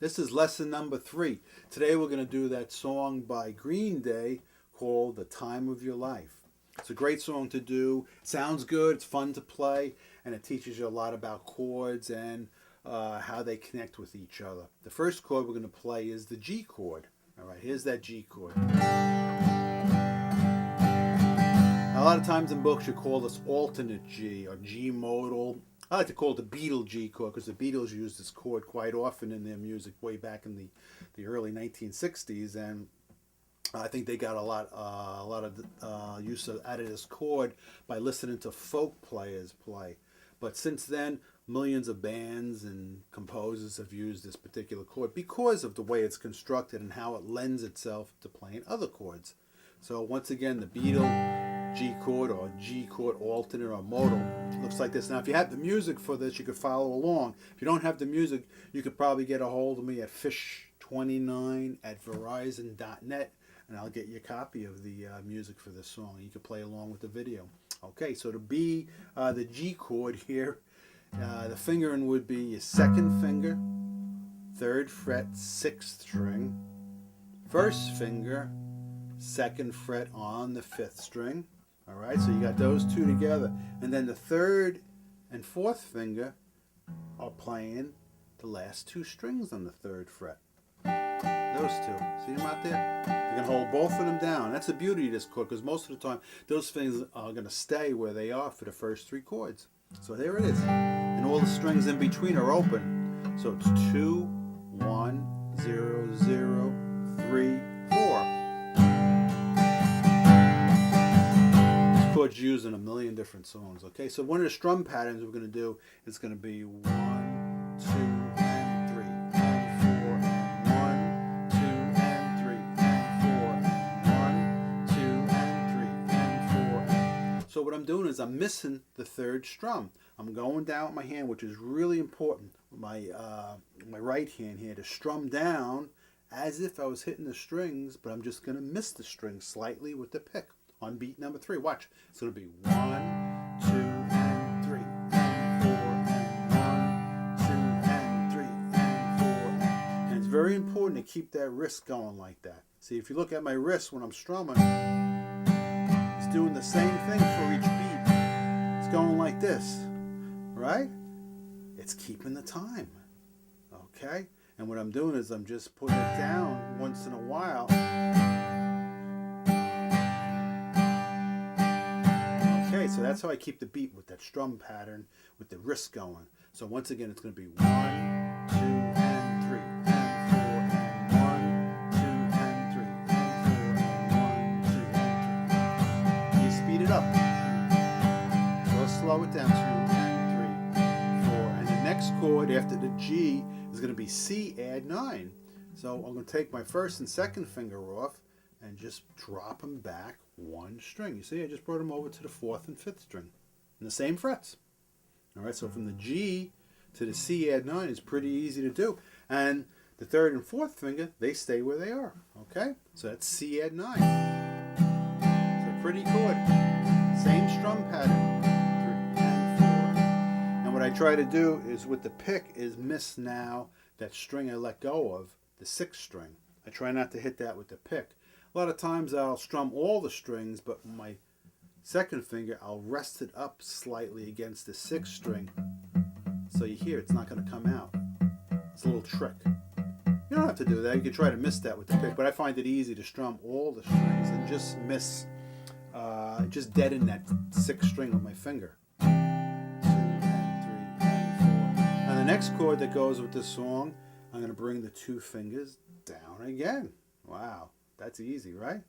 This is lesson number 3. Today we're going to do that song by Green Day called The Time of Your Life. It's a great song to do. It sounds good, it's fun to play, and it teaches you a lot about chords and how they connect with each other. The first chord we're going to play is the G chord. All right, here's that G chord. A lot of times in books you call this alternate G or G modal. I like to call it the Beatle G chord because the Beatles used this chord quite often in their music way back in the early 1960s, and I think they got a lot of use out of this chord by listening to folk players play. But since then, millions of bands and composers have used this particular chord because of the way it's constructed and how it lends itself to playing other chords. So once again, the Beatle G chord or G chord alternate or modal looks like this. Now if you have the music for this, you could follow along. If you don't have the music, you could probably get a hold of me at fish29@verizon.net and I'll get you a copy of the music for this song. You can play along with the video. Okay, so to be the G chord here, the fingering would be your second finger, 3rd fret, 6th string, 1st finger, 2nd fret on the 5th string. All right, so you got those two together, and then the 3rd and 4th finger are playing the last 2 strings on the 3rd fret. Those two, see them out there? You can hold both of them down. That's the beauty of this chord, because most of the time those things are going to stay where they are for the first 3 chords. So there it is, and all the strings in between are open. So it's 2, 1, 0, 0, 3, 4. Chords used in a million different songs. Okay, so one of the strum patterns we're going to do is going to be 1, 2, and 3, and 4, and 1, 2, and 3, and 4, and 1, 2, and 3, and 4. So what I'm doing is I'm missing the 3rd strum. I'm going down with my hand, which is really important. My right hand here to strum down as if I was hitting the strings, but I'm just going to miss the strings slightly with the pick. On beat number 3, watch. It's going to be 1, 2, and 3, and 4, and 1, 2, and 3, and 4. And it's very important to keep that wrist going like that. See, if you look at my wrist when I'm strumming, it's doing the same thing for each beat. It's going like this, right? It's keeping the time, okay? And what I'm doing is I'm just putting it down once in a while. Okay, so that's how I keep the beat with that strum pattern with the wrist going. So once again, it's going to be 1, 2, and 3, and 4, and 1, 2, and 3, and 4, and 1, 2, and 3. You speed it up. So slow it down. 2, and 3, 4. And the next chord after the G is going to be C add 9. So I'm going to take my 1st and 2nd finger off and just drop them back 1 string. You see, I just brought them over to the 4th and 5th string in the same frets. All right, so from the G to the C add 9 is pretty easy to do. And the 3rd and 4th finger, they stay where they are. Okay, so that's C add 9. It's a pretty chord. Same strum pattern. 3 and 4. And what I try to do is with the pick is miss now that string I let go of, the 6th string. I try not to hit that with the pick. A lot of times I'll strum all the strings, but my 2nd finger, I'll rest it up slightly against the 6th string. So you hear it's not going to come out. It's a little trick. You don't have to do that. You can try to miss that with the pick, but I find it easy to strum all the strings and just miss, just deaden that 6th string with my finger. 2 and 3 and 4. Now the next chord that goes with this song, I'm going to bring the 2 fingers down again. Wow. That's easy, right?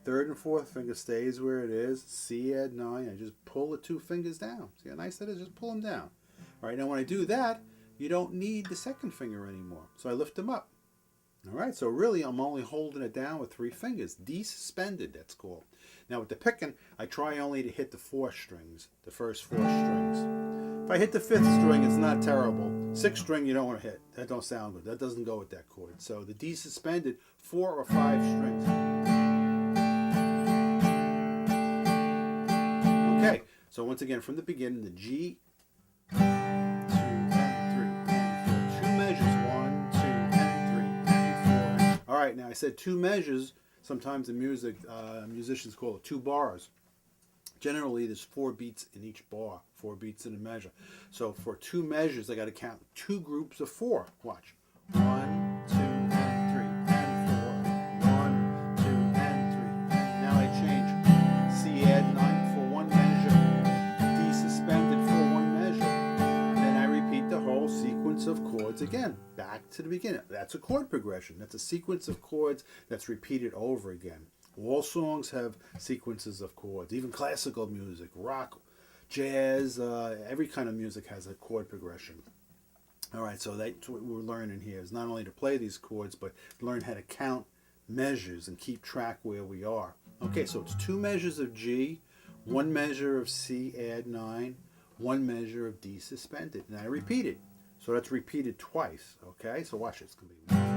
The 3rd and 4th finger stays where it is. C add 9. I just pull the 2 fingers down. See how nice that is? Just pull them down. All right, now when I do that, you don't need the 2nd finger anymore. So I lift them up. All right, so really I'm only holding it down with 3 fingers. De-suspended, that's called. Now with the picking, I try only to hit the 4 strings, the first 4 strings. If I hit the 5th string, it's not terrible. 6th string, you don't want to hit. That don't sound good. That doesn't go with that chord. So the de-suspended, 4 or 5 strings. Okay, so once again, from the beginning, the G, 2 and 3 and 4. 2 measures, 1, 2, and right, now I said 2 measures. Sometimes in music, musicians call it 2 bars. Generally, there's 4 beats in each bar, 4 beats in a measure. So for 2 measures, I got to count 2 groups of 4. Watch. 1, 2, and 3, and 4. 1, 2, and 3. Now I change. C add 9 for 1 measure. D suspended for 1 measure. Then I repeat the whole sequence of chords again. Back to the beginning. That's a chord progression. That's a sequence of chords that's repeated over again. All songs have sequences of chords. Even classical music, rock, jazz, every kind of music has a chord progression. All right, so that's what we're learning here, is not only to play these chords, but learn how to count measures and keep track where we are. Okay, so it's 2 measures of G, 1 measure of C add 9, 1 measure of D suspended. And I repeat it. So that's repeated twice. Okay, so watch it. It's going to be 1.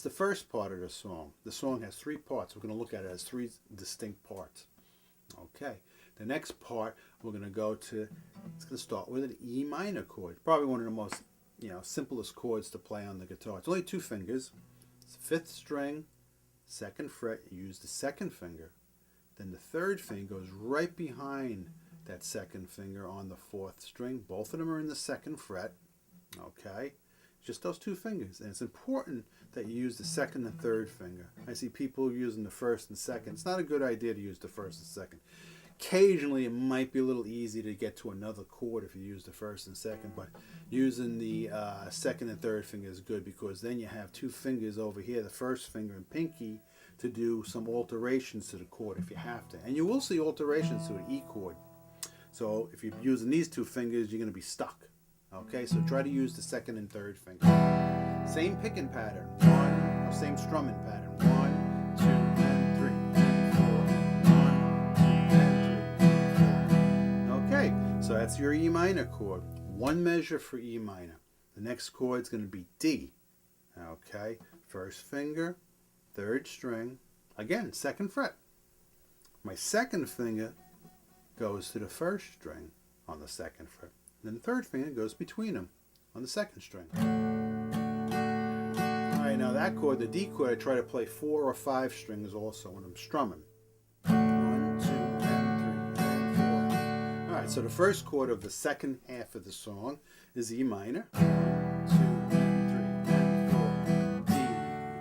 The first part of the song. The song has 3 parts. We're going to look at it as 3 distinct parts. Okay. The next part we're going to go to, it's going to start with an E minor chord. Probably one of the most, simplest chords to play on the guitar. It's only 2 fingers. It's 5th string, 2nd fret. You use the 2nd finger. Then the 3rd finger goes right behind that 2nd finger on the 4th string. Both of them are in the 2nd fret. Okay. Just those 2 fingers, and it's important that you use the 2nd and 3rd finger. I see people using the 1st and 2nd. It's not a good idea to use the 1st and 2nd. Occasionally, it might be a little easy to get to another chord if you use the 1st and 2nd, but using the 2nd and 3rd finger is good, because then you have 2 fingers over here, the 1st finger and pinky, to do some alterations to the chord if you have to. And you will see alterations to an E chord. So if you're using these 2 fingers, you're going to be stuck. Okay, so try to use the 2nd and 3rd finger. Same picking pattern. Same strumming pattern. 1, 2, and 3, and 4. 1, 2, and 3, and 4. Okay, so that's your E minor chord. 1 measure for E minor. The next chord is going to be D. Okay, 1st finger, 3rd string. Again, 2nd fret. My 2nd finger goes to the 1st string on the 2nd fret. Then the 3rd finger goes between them on the 2nd string. Alright, now that chord, the D chord, I try to play 4 or 5 strings also when I'm strumming. 1, 2, and 3, and 4. Alright, so the first chord of the second half of the song is E minor. 1, 2, and 3, and 4. D,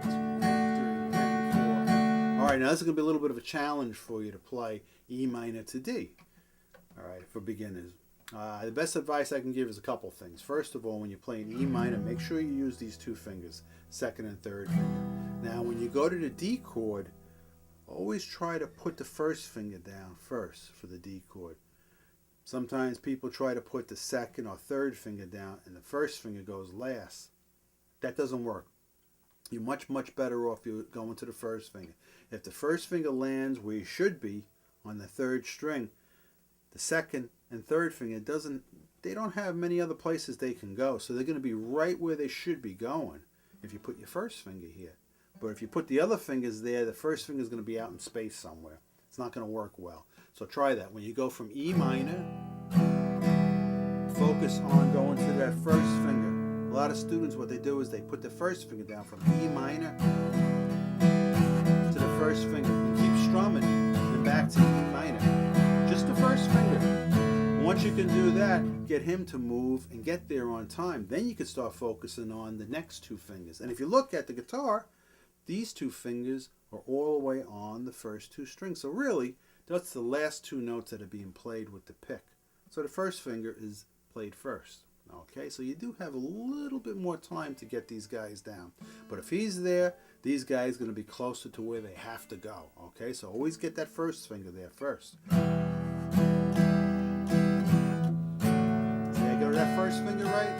2, and 3, and 4. Alright, now this is going to be a little bit of a challenge for you to play E minor to D. Alright, for beginners. The best advice I can give is a couple things. First of all, when you're playing E minor, make sure you use these 2 fingers, 2nd and 3rd finger. Now, when you go to the D chord, always try to put the 1st finger down first for the D chord. Sometimes people try to put the 2nd or 3rd finger down and the 1st finger goes last. That doesn't work. You're much, much better off you going to the 1st finger. If the 1st finger lands where you should be on the 3rd string, the 2nd and 3rd finger they don't have many other places they can go, so they're going to be right where they should be going if you put your 1st finger here. But if you put the other fingers there, the 1st finger is going to be out in space somewhere. It's not going to work well. So try that. When you go from E minor, focus on going to that 1st finger. A lot of students, what they do is they put the 1st finger down from E minor to the 1st finger and keep strumming, then back to E minor. Just the 1st finger. Once you can do that, get him to move and get there on time. Then you can start focusing on the next 2 fingers. And if you look at the guitar, these 2 fingers are all the way on the first 2 strings. So really, that's the last 2 notes that are being played with the pick. So the 1st finger is played first. Okay, so you do have a little bit more time to get these guys down. But if he's there, these guys are going to be closer to where they have to go. Okay, so always get that 1st finger there first. Go to that 1st finger right.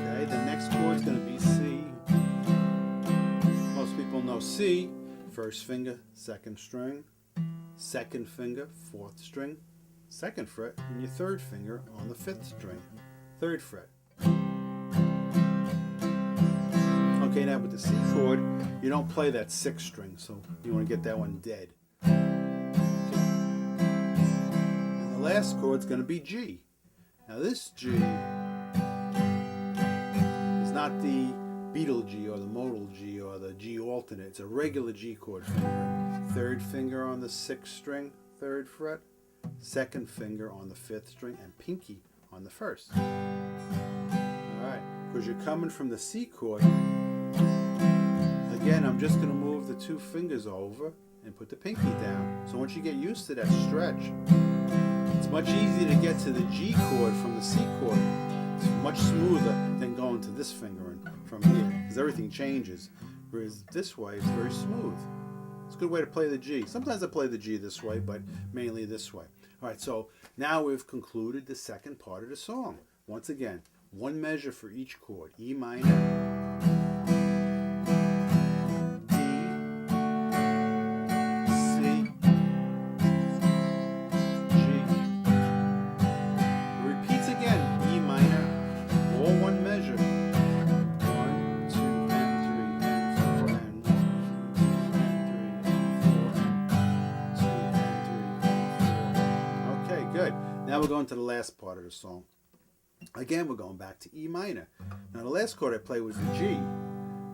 Okay, the next chord is going to be C. Most people know C. 1st finger, 2nd string. 2nd finger, 4th string. 2nd fret, and your 3rd finger on the 5th string, 3rd fret. Okay, now with the C chord, you don't play that 6th string, so you want to get that one dead. Okay. And the last chord's going to be G. Now this G is not the Beatle G or the modal G or the G alternate. It's a regular G chord finger. 3rd finger on the 6th string, 3rd fret, 2nd finger on the 5th string, and pinky on the 1st. Alright, because you're coming from the C chord, again, I'm just going to move the 2 fingers over and put the pinky down. So once you get used to that stretch, it's much easier to get to the G chord from the C chord. It's much smoother than going to this finger and from here, because everything changes. Whereas this way, it's very smooth. It's a good way to play the G. Sometimes I play the G this way, but mainly this way. All right, so now we've concluded the 2nd part of the song. Once again, 1 measure for each chord. E minor, Now we're going to the last part of the song. Again, we're going back to E minor. Now the last chord I played was the G.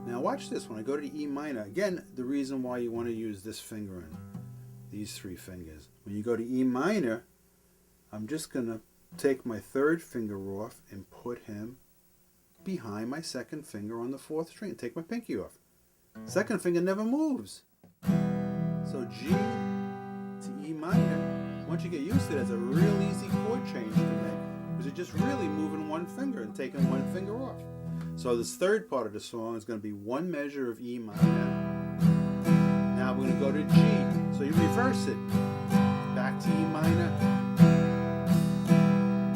Now watch this. When I go to the E minor, again, the reason why you want to use this finger and these 3 fingers. When you go to E minor, I'm just going to take my 3rd finger off and put him behind my 2nd finger on the 4th string. Take my pinky off. 2nd finger never moves. So G to E minor. Once you get used to it, it's a real easy chord change to make, because you're just really moving 1 finger and taking 1 finger off. So this 3rd part of the song is going to be 1 measure of E minor. Now we're going to go to G. So you reverse it. Back to E minor.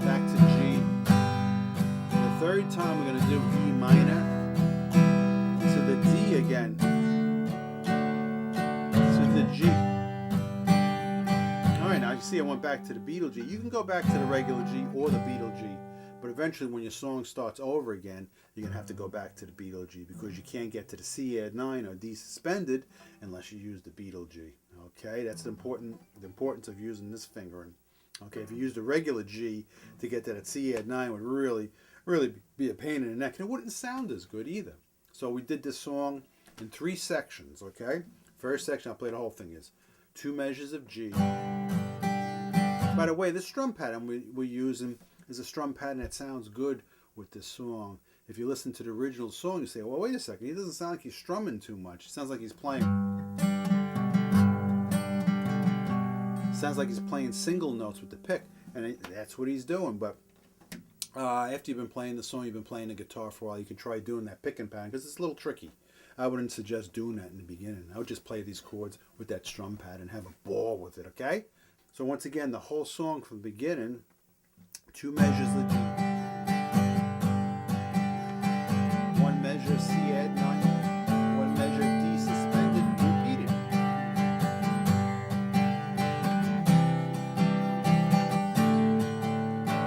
Back to G. The 3rd time we're going to do E minor to the D again. To the G. Now you see I went back to the Beatle G. You can go back to the regular G or the Beatle G, but eventually when your song starts over again, you're going to have to go back to the Beatle G, because you can't get to the C add 9 or D suspended unless you use the Beatle G. Okay, that's the importance of using this fingering. Okay, if you use the regular G to get to that C add 9, would really be a pain in the neck, and it wouldn't sound as good either. So we did this song in 3 sections. Okay, first section, I'll play the whole thing, is 2 measures of G. By the way, this strum pattern we're using is a strum pattern that sounds good with this song. If you listen to the original song, you say, well, wait a second, he doesn't sound like he's strumming too much. It sounds like he's playing. Sounds like he's playing single notes with the pick, and that's what he's doing. But after you've been playing the song, you've been playing the guitar for a while, you can try doing that picking pattern, because it's a little tricky. I wouldn't suggest doing that in the beginning. I would just play these chords with that strum pattern, have a ball with it, okay? So once again, the whole song from the beginning, 2 measures of G, 1 measure C add 9, 1 measure D suspended, repeat it.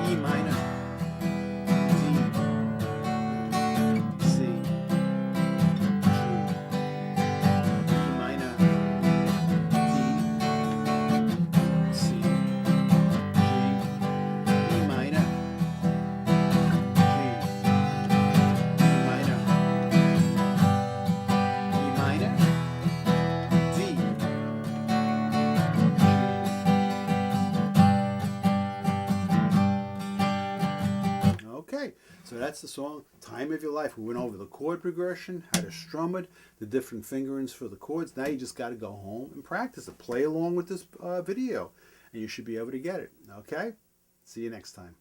E minor, D, C, G, E minor, So that's the song, Time of Your Life. We went over the chord progression, how to strum it, the different fingerings for the chords. Now you just got to go home and practice it. Play along with this video, and you should be able to get it. Okay? See you next time.